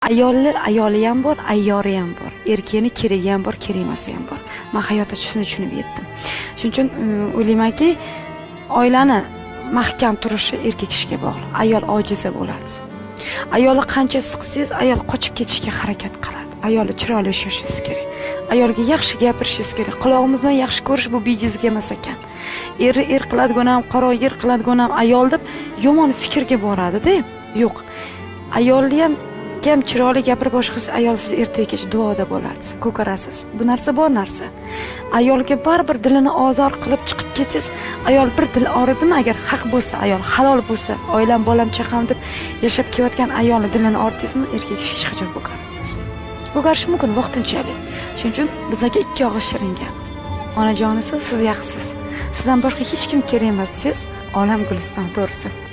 ayoli ham bor, ayyori ham bor. Erkakni keragi ham bor, kerak emasi ham bor. Men hayotda shuni tushunib yetdim. Shuning uchun o'ylaymanki, oilani mahkam turishi erkak kishiga bog'liq. Ayol ojiza bo'ladi. Ayoli qancha siqsangiz, ayol qochib ketishga harakat qiladi. Ayoli chiroyli yashashingiz kerak. Ayolga yaxshi gapirishingiz kerak. Quloqimiz bilan yaxshi ko'rish bu bejizga emas ekan. Er qiladigan ham, qaro yer qiladigan ham ayol deb yomon fikrga boradi-da. Yo'q. Ayolni ham chiroyli gapirib boshqasi ayol siz ertaga duoda bo'lasiz, ko'karasiz. Bu narsa bor narsa. Ayolga baribir dilini ozor qilib chiqib ketsangiz, ayol bir dil oridimi agar haq bo'lsa, ayol halol bo'lsa, oilam, bolam, chaqam deb yashab kelayotgan ayolni dilini ordingizmi, erkak kishi hech qachon ko'karmaysiz. Ko'karish mumkin vaqtinchalik. Shuning uchun bizga ikki og'iz shirin gap. Onajonisi, siz yaxshisiz. Sizdan boshqa hech kim kerak emas, siz olam guliston to'rsin.